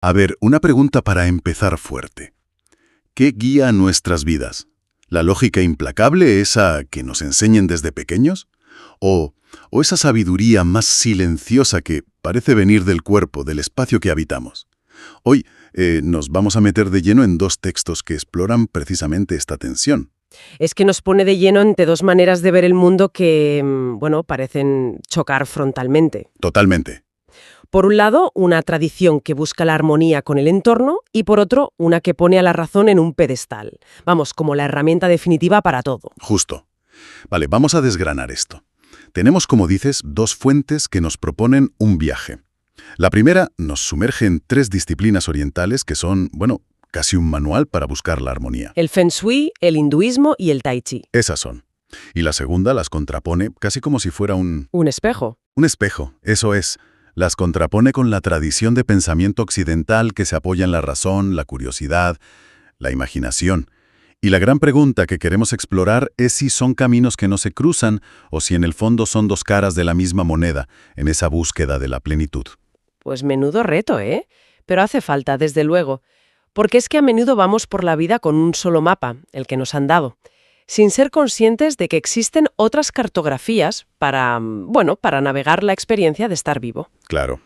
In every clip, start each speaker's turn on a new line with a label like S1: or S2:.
S1: A ver, una pregunta para empezar fuerte. ¿Qué guía nuestras vidas? ¿La lógica implacable, esa que nos enseñen desde pequeños? ¿O esa sabiduría más silenciosa que parece venir del cuerpo, del espacio que habitamos? Hoy nos vamos a meter de lleno en dos textos que exploran precisamente esta tensión.
S2: Es que nos pone de lleno entre dos maneras de ver el mundo que, bueno, parecen chocar frontalmente.
S1: Totalmente.
S2: Por un lado, una tradición que busca la armonía con el entorno y por otro, una que pone a la razón en un pedestal. Vamos, como la herramienta definitiva para todo.
S1: Justo. Vale, vamos a desgranar esto. Tenemos, como dices, dos fuentes que nos proponen un viaje. La primera nos sumerge en tres disciplinas orientales que son, bueno, casi un manual para buscar la armonía.
S2: El Feng Shui, el hinduismo y el Tai Chi.
S1: Esas son. Y la segunda las contrapone casi como si fuera un
S2: espejo.
S1: Un espejo, eso es. Las contrapone con la tradición de pensamiento occidental que se apoya en la razón, la curiosidad, la imaginación. Y la gran pregunta que queremos explorar es si son caminos que no se cruzan o si en el fondo son dos caras de la misma moneda en esa búsqueda de la plenitud.
S2: Pues menudo reto, ¿eh? Pero hace falta, desde luego. Porque es que a menudo vamos por la vida con un solo mapa, el que nos han dado, sin ser conscientes de que existen otras cartografías para navegar la experiencia de estar vivo.
S1: Claro.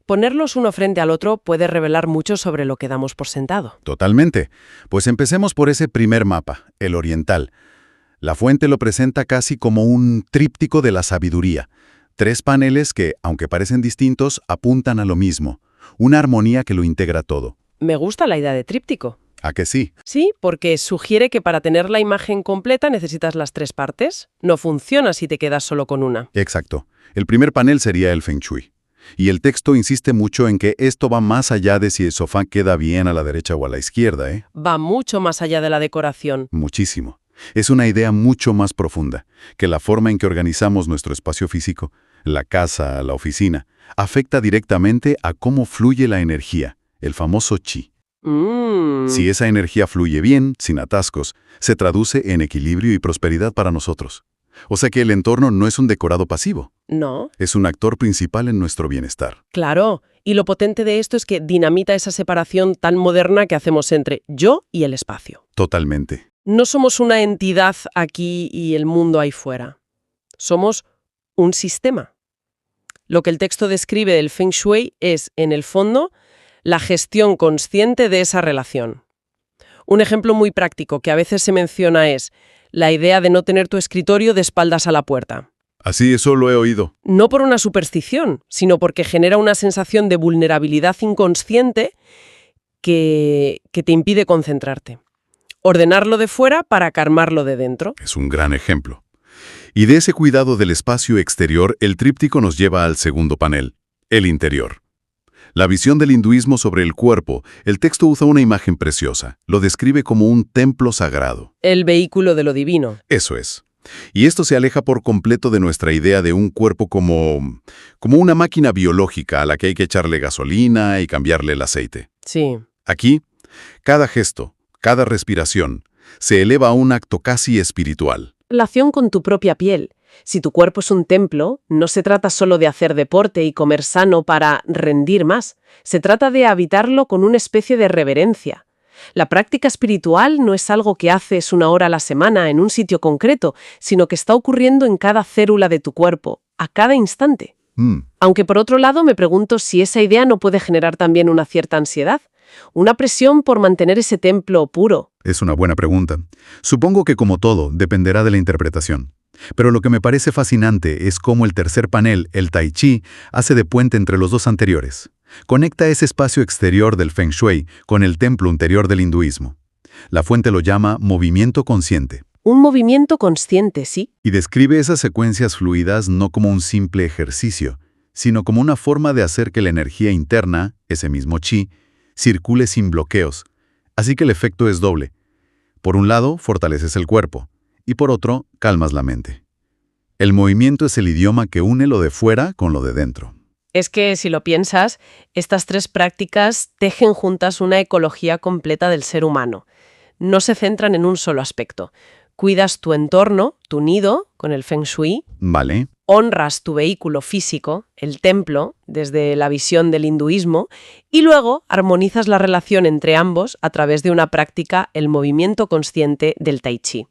S2: Ponerlos uno frente al otro puede revelar mucho sobre lo que damos por sentado.
S1: Totalmente. Pues empecemos por ese primer mapa, el oriental. La fuente lo presenta casi como un tríptico de la sabiduría. Tres paneles que, aunque parecen distintos, apuntan a lo mismo. Una armonía que lo integra todo.
S2: Me gusta la idea de tríptico.
S1: ¿A que sí?
S2: Sí, porque sugiere que para tener la imagen completa necesitas las tres partes. No funciona si te quedas solo con una.
S1: Exacto. El primer panel sería el Feng Shui. Y el texto insiste mucho en que esto va más allá de si el sofá queda bien a la derecha o a la izquierda, ¿eh?
S2: Va mucho más allá de la decoración.
S1: Muchísimo. Es una idea mucho más profunda, que la forma en que organizamos nuestro espacio físico, la casa, la oficina, afecta directamente a cómo fluye la energía, el famoso chi. Si esa energía fluye bien, sin atascos, se traduce en equilibrio y prosperidad para nosotros. O sea que el entorno no es un decorado pasivo.
S2: No.
S1: Es un actor principal en nuestro bienestar.
S2: Claro. Y lo potente de esto es que dinamita esa separación tan moderna que hacemos entre yo y el espacio.
S1: Totalmente.
S2: No somos una entidad aquí y el mundo ahí fuera. Somos un sistema. Lo que el texto describe del Feng Shui es, en el fondo, la gestión consciente de esa relación. Un ejemplo muy práctico que a veces se menciona es la idea de no tener tu escritorio de espaldas a la puerta.
S1: Así, eso lo he oído.
S2: No por una superstición, sino porque genera una sensación de vulnerabilidad inconsciente que te impide concentrarte. Ordenarlo de fuera para calmarlo de dentro.
S1: Es un gran ejemplo. Y de ese cuidado del espacio exterior, el tríptico nos lleva al segundo panel, el interior. La visión del hinduismo sobre el cuerpo, el texto usa una imagen preciosa. Lo describe como un templo sagrado.
S2: El vehículo de lo divino.
S1: Eso es. Y esto se aleja por completo de nuestra idea de un cuerpo como una máquina biológica a la que hay que echarle gasolina y cambiarle el aceite.
S2: Sí.
S1: Aquí, cada gesto, cada respiración, se eleva a un acto casi espiritual.
S2: Relación con tu propia piel. Si tu cuerpo es un templo, no se trata solo de hacer deporte y comer sano para rendir más. Se trata de habitarlo con una especie de reverencia. La práctica espiritual no es algo que haces una hora a la semana en un sitio concreto, sino que está ocurriendo en cada célula de tu cuerpo, a cada instante. Aunque por otro lado me pregunto si esa idea no puede generar también una cierta ansiedad, una presión por mantener ese templo puro.
S1: Es una buena pregunta. Supongo que como todo, dependerá de la interpretación. Pero lo que me parece fascinante es cómo el tercer panel, el Tai Chi, hace de puente entre los dos anteriores. Conecta ese espacio exterior del Feng Shui con el templo interior del hinduismo. La fuente lo llama movimiento consciente.
S2: Un movimiento consciente, sí.
S1: Y describe esas secuencias fluidas no como un simple ejercicio, sino como una forma de hacer que la energía interna, ese mismo chi, circule sin bloqueos. Así que el efecto es doble. Por un lado, fortaleces el cuerpo, y por otro, calmas la mente. El movimiento es el idioma que une lo de fuera con lo de dentro.
S2: Es que, si lo piensas, estas tres prácticas tejen juntas una ecología completa del ser humano. No se centran en un solo aspecto. cuidas tu entorno, tu nido, con el Feng Shui,
S1: Vale.
S2: honras tu vehículo físico, el templo, desde la visión del hinduismo, y luego armonizas la relación entre ambos a través de una práctica, el movimiento consciente del Tai Chi.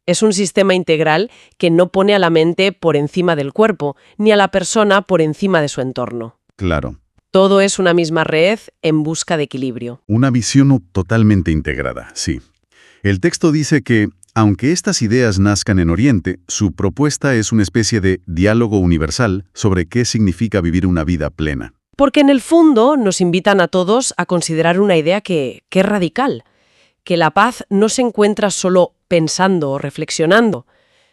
S2: Es un sistema integral que no pone a la mente por encima del cuerpo, ni a la persona por encima de su entorno.
S1: Claro.
S2: Todo es una misma red en busca de equilibrio.
S1: Una visión totalmente integrada, sí. El texto dice que, aunque estas ideas nazcan en Oriente, su propuesta es una especie de diálogo universal sobre qué significa vivir una vida plena.
S2: Porque en el fondo nos invitan a todos a considerar una idea que es radical, que la paz no se encuentra solo pensando o reflexionando,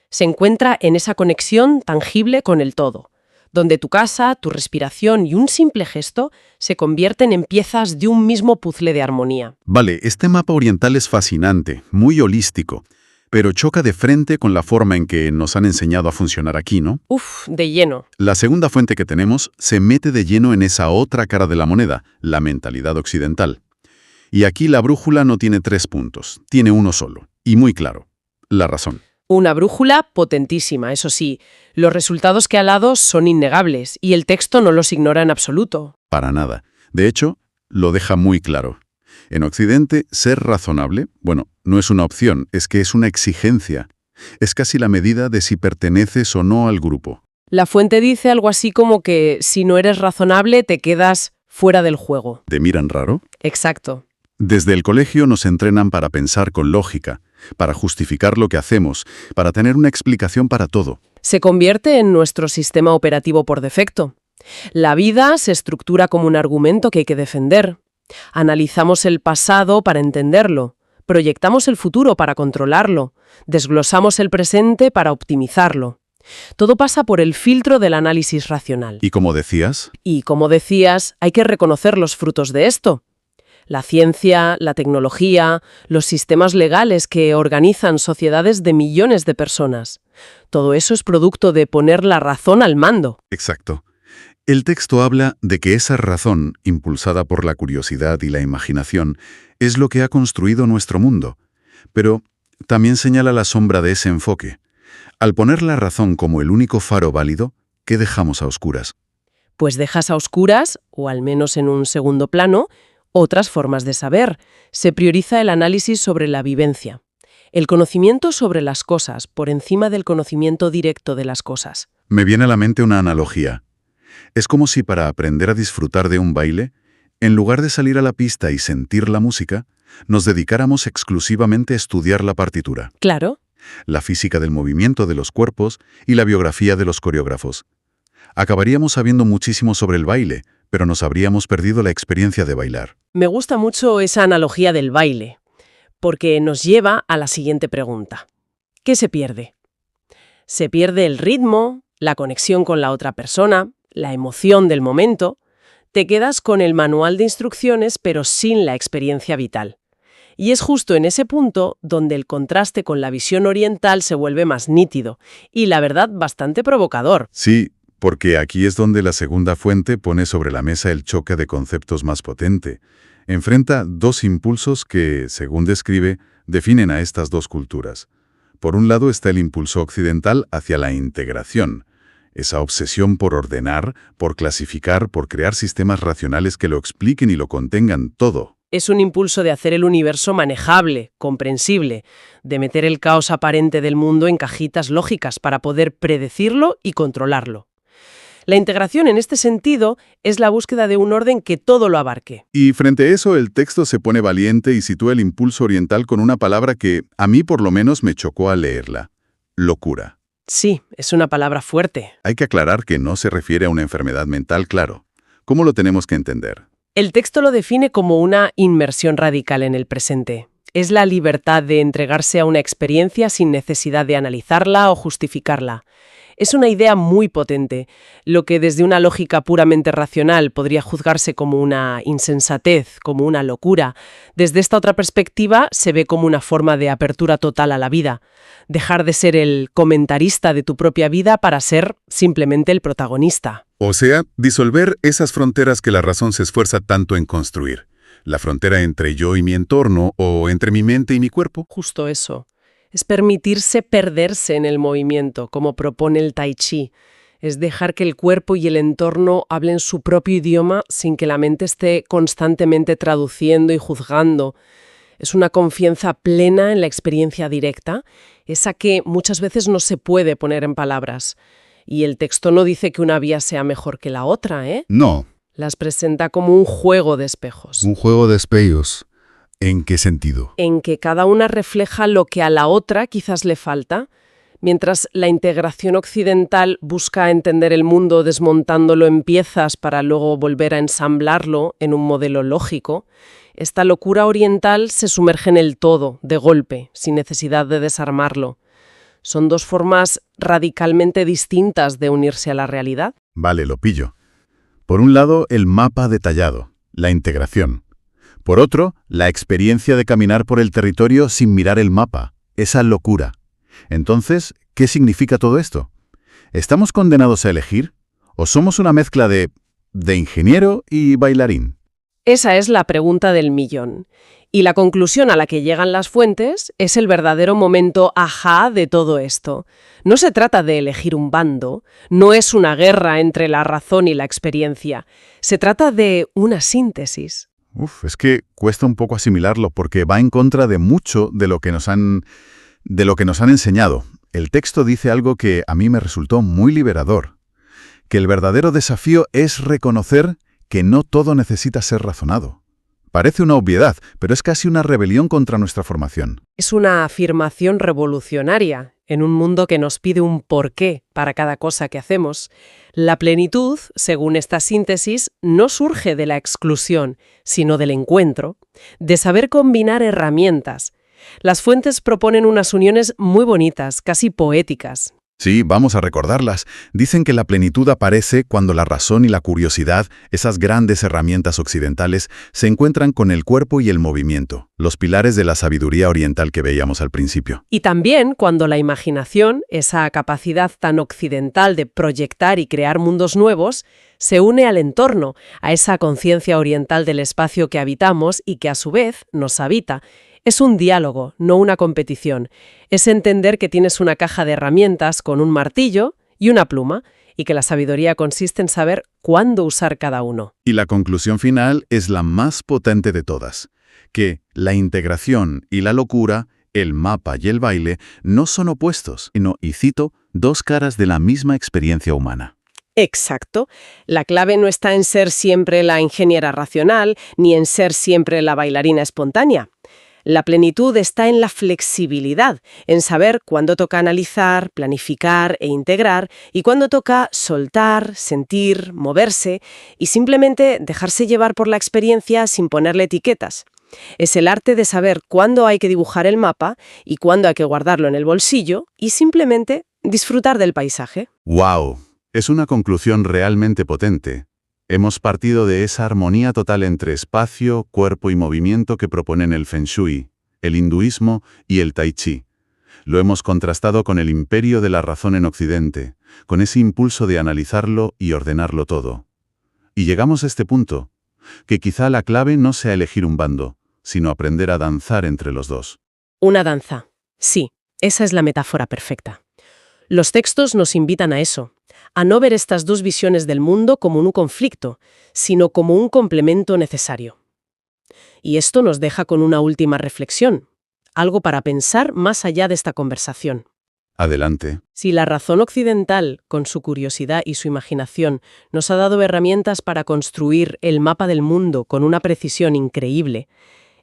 S2: se encuentra en esa conexión tangible con el todo, donde tu casa, tu respiración y un simple gesto se convierten en piezas de un mismo puzzle de armonía.
S1: Vale, este mapa oriental es fascinante, muy holístico, pero choca de frente con la forma en que nos han enseñado a funcionar aquí, ¿no?
S2: Uf, de lleno.
S1: La segunda fuente que tenemos se mete de lleno en esa otra cara de la moneda, la mentalidad occidental. Y aquí la brújula no tiene 3 puntos, tiene uno solo, y muy claro, la razón.
S2: Una brújula potentísima, eso sí. Los resultados que ha dado son innegables y el texto no los ignora en absoluto.
S1: Para nada. De hecho, lo deja muy claro. En Occidente, ser razonable, bueno, no es una opción, es que es una exigencia. Es casi la medida de si perteneces o no al grupo.
S2: La fuente dice algo así como que si no eres razonable te quedas fuera del juego.
S1: ¿Te miran raro?
S2: Exacto.
S1: Desde el colegio nos entrenan para pensar con lógica, para justificar lo que hacemos, para tener una explicación para todo.
S2: Se convierte en nuestro sistema operativo por defecto. La vida se estructura como un argumento que hay que defender. Analizamos el pasado para entenderlo, proyectamos el futuro para controlarlo, desglosamos el presente para optimizarlo. Todo pasa por el filtro del análisis racional.
S1: ¿Y como decías?
S2: Y como decías, hay que reconocer los frutos de esto. La ciencia, la tecnología, los sistemas legales que organizan sociedades de millones de personas. Todo eso es producto de poner la razón al mando.
S1: Exacto. El texto habla de que esa razón, impulsada por la curiosidad y la imaginación, es lo que ha construido nuestro mundo. Pero también señala la sombra de ese enfoque. Al poner la razón como el único faro válido, ¿qué dejamos a oscuras?
S2: Pues dejas a oscuras, o al menos en un segundo plano, otras formas de saber. Se prioriza el análisis sobre la vivencia. El conocimiento sobre las cosas por encima del conocimiento directo de las cosas.
S1: Me viene a la mente una analogía. Es como si para aprender a disfrutar de un baile, en lugar de salir a la pista y sentir la música, nos dedicáramos exclusivamente a estudiar la partitura.
S2: Claro.
S1: La física del movimiento de los cuerpos y la biografía de los coreógrafos. Acabaríamos sabiendo muchísimo sobre el baile, pero nos habríamos perdido la experiencia de bailar.
S2: Me gusta mucho esa analogía del baile, porque nos lleva a la siguiente pregunta. ¿Qué se pierde? Se pierde el ritmo, la conexión con la otra persona, la emoción del momento. Te quedas con el manual de instrucciones, pero sin la experiencia vital. Y es justo en ese punto donde el contraste con la visión oriental se vuelve más nítido y, la verdad, bastante provocador.
S1: Sí, porque aquí es donde la segunda fuente pone sobre la mesa el choque de conceptos más potente. Enfrenta 2 impulsos que, según describe, definen a estas 2 culturas. Por un lado está el impulso occidental hacia la integración, esa obsesión por ordenar, por clasificar, por crear sistemas racionales que lo expliquen y lo contengan todo.
S2: Es un impulso de hacer el universo manejable, comprensible, de meter el caos aparente del mundo en cajitas lógicas para poder predecirlo y controlarlo. La integración en este sentido es la búsqueda de un orden que todo lo abarque.
S1: Y frente a eso el texto se pone valiente y sitúa el impulso oriental con una palabra que a mí por lo menos me chocó al leerla: locura.
S2: Sí, es una palabra fuerte.
S1: Hay que aclarar que no se refiere a una enfermedad mental, claro. ¿Cómo lo tenemos que entender?
S2: El texto lo define como una inmersión radical en el presente. Es la libertad de entregarse a una experiencia sin necesidad de analizarla o justificarla. Es una idea muy potente, lo que desde una lógica puramente racional podría juzgarse como una insensatez, como una locura. Desde esta otra perspectiva se ve como una forma de apertura total a la vida. Dejar de ser el comentarista de tu propia vida para ser simplemente el protagonista.
S1: O sea, disolver esas fronteras que la razón se esfuerza tanto en construir. La frontera entre yo y mi entorno o entre mi mente y mi cuerpo.
S2: Justo eso. Es permitirse perderse en el movimiento, como propone el Tai Chi. Es dejar que el cuerpo y el entorno hablen su propio idioma sin que la mente esté constantemente traduciendo y juzgando. Es una confianza plena en la experiencia directa, esa que muchas veces no se puede poner en palabras. Y el texto no dice que una vía sea mejor que la otra, ¿eh?
S1: No,
S2: Las presenta como un juego de espejos,
S1: un juego de espejos. ¿En qué sentido?
S2: en que cada una refleja lo que a la otra quizás le falta. Mientras la integración occidental busca entender el mundo desmontándolo en piezas para luego volver a ensamblarlo en un modelo lógico, esta locura oriental se sumerge en el todo, de golpe, sin necesidad de desarmarlo. Son dos formas radicalmente distintas de unirse a la realidad.
S1: Vale, lo pillo. Por un lado, el mapa detallado, la integración. Por otro, la experiencia de caminar por el territorio sin mirar el mapa, esa locura. Entonces, ¿qué significa todo esto? ¿Estamos condenados a elegir? ¿O somos una mezcla de ingeniero y bailarín?
S2: Esa es la pregunta del millón. Y la conclusión a la que llegan las fuentes es el verdadero momento ajá de todo esto. No se trata de elegir un bando, no es una guerra entre la razón y la experiencia. Se trata de una síntesis.
S1: Es que cuesta un poco asimilarlo porque va en contra de mucho de lo que nos han enseñado. El texto dice algo que a mí me resultó muy liberador, que el verdadero desafío es reconocer que no todo necesita ser razonado. Parece una obviedad, pero es casi una rebelión contra nuestra formación.
S2: Es una afirmación revolucionaria en un mundo que nos pide un porqué para cada cosa que hacemos. La plenitud, según esta síntesis, no surge de la exclusión, sino del encuentro, de saber combinar herramientas. Las fuentes proponen unas uniones muy bonitas, casi poéticas.
S1: Sí, vamos a recordarlas. Dicen que la plenitud aparece cuando la razón y la curiosidad, esas grandes herramientas occidentales, se encuentran con el cuerpo y el movimiento, los pilares de la sabiduría oriental que veíamos al principio.
S2: Y también cuando la imaginación, esa capacidad tan occidental de proyectar y crear mundos nuevos, se une al entorno, a esa conciencia oriental del espacio que habitamos y que a su vez nos habita. Es un diálogo, no una competición. Es entender que tienes una caja de herramientas con un martillo y una pluma, y que la sabiduría consiste en saber cuándo usar cada uno.
S1: Y la conclusión final es la más potente de todas, que la integración y la locura, el mapa y el baile, no son opuestos, sino, y cito, dos caras de la misma experiencia humana.
S2: Exacto. La clave no está en ser siempre la ingeniera racional, ni en ser siempre la bailarina espontánea. La plenitud está en la flexibilidad, en saber cuándo toca analizar, planificar e integrar y cuándo toca soltar, sentir, moverse y simplemente dejarse llevar por la experiencia sin ponerle etiquetas. Es el arte de saber cuándo hay que dibujar el mapa y cuándo hay que guardarlo en el bolsillo y simplemente disfrutar del paisaje.
S1: ¡Wow! Es una conclusión realmente potente. Hemos partido de esa armonía total entre espacio, cuerpo y movimiento que proponen el Feng Shui, el hinduismo y el Tai Chi. Lo hemos contrastado con el imperio de la razón en Occidente, con ese impulso de analizarlo y ordenarlo todo. Y llegamos a este punto, que quizá la clave no sea elegir un bando, sino aprender a danzar entre los dos.
S2: Una danza. Sí, esa es la metáfora perfecta. Los textos nos invitan a eso, a no ver estas dos visiones del mundo como un conflicto, sino como un complemento necesario. Y esto nos deja con una última reflexión, algo para pensar más allá de esta conversación.
S1: Adelante.
S2: Si la razón occidental, con su curiosidad y su imaginación, nos ha dado herramientas para construir el mapa del mundo con una precisión increíble,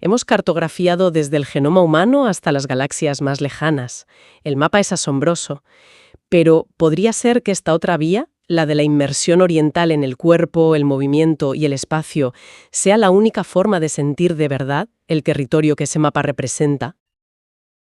S2: hemos cartografiado desde el genoma humano hasta las galaxias más lejanas. El mapa es asombroso. Pero ¿podría ser que esta otra vía, la de la inmersión oriental en el cuerpo, el movimiento y el espacio, sea la única forma de sentir de verdad el territorio que ese mapa representa?